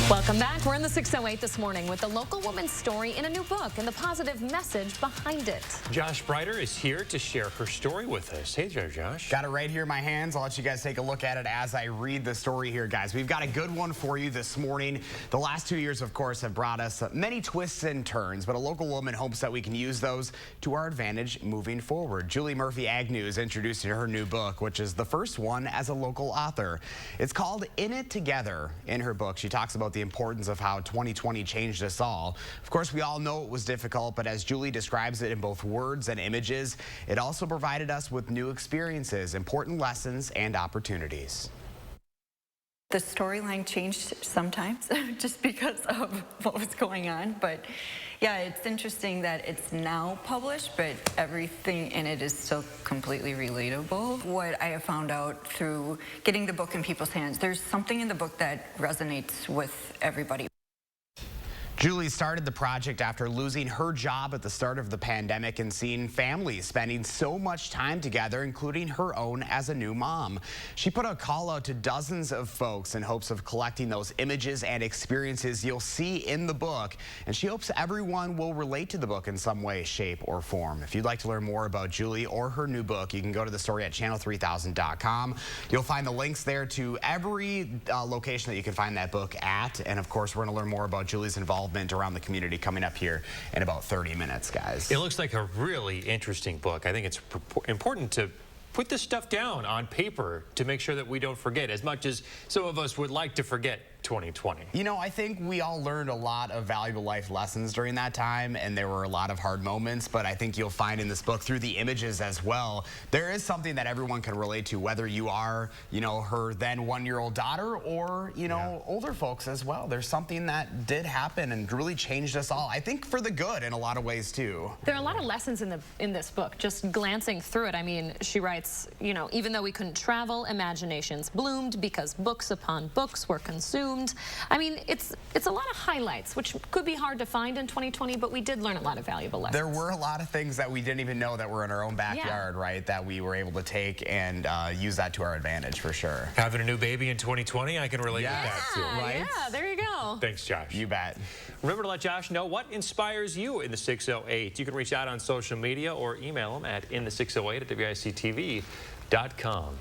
Welcome back. We're in the 608 this morning with the local woman's story in a new book and the positive message behind it. Josh Breiter is here to share her story with us. Hey there, Josh. Got it right here in my hands. I'll let you guys take a look at it as I read the story here, guys. We've got a good one for you this morning. The last 2 years, of course, have brought us many twists and turns, but a local woman hopes that we can use those to our advantage moving forward. Julie Murphy-Agnew is introducing her new book, which is the first one as a local author. It's called In It Together. In her book, she talks about the importance of how 2020 changed us all. Of course, we all know it was difficult, but as Julie describes it in both words and images, it also provided us with new experiences, important lessons, and opportunities. The storyline changed sometimes just because of what was going on, but yeah, it's interesting that it's now published, but everything in it is still completely relatable. What I have found out through getting the book in people's hands, there's something in the book that resonates with everybody. Julie started the project after losing her job at the start of the pandemic and seeing families spending so much time together, including her own as a new mom. She put a call out to dozens of folks in hopes of collecting those images and experiences you'll see in the book, and she hopes everyone will relate to the book in some way, shape, or form. If you'd like to learn more about Julie or her new book, you can go to the story at channel3000.com. You'll find the links there to every location that you can find that book at, and of course, we're going to learn more about Julie's involvement around the community coming up here in about 30 minutes, guys. It looks like a really interesting book. I think it's important to put this stuff down on paper to make sure that we don't forget, as much as some of us would like to forget 2020. You know, I think we all learned a lot of valuable life lessons during that time, and there were a lot of hard moments, but I think you'll find in this book, through the images as well, there is something that everyone can relate to, whether you are, you know, her then one-year-old daughter or, you know, older folks as well. There's something that did happen and really changed us all, I think for the good in a lot of ways too. There are a lot of lessons in this book. Just glancing through it, I mean, she writes, you know, even though we couldn't travel, imaginations bloomed because books upon books were consumed. I mean, it's a lot of highlights, which could be hard to find in 2020, but we did learn a lot of valuable lessons. There were a lot of things that we didn't even know that were in our own backyard, right, that we were able to take and use that to our advantage for sure. Having a new baby in 2020, I can relate with that too. Right? Yeah, there you go. Thanks, Josh. You bet. Remember to let Josh know what inspires you in the 608. You can reach out on social media or email him at in the608@wictv.com.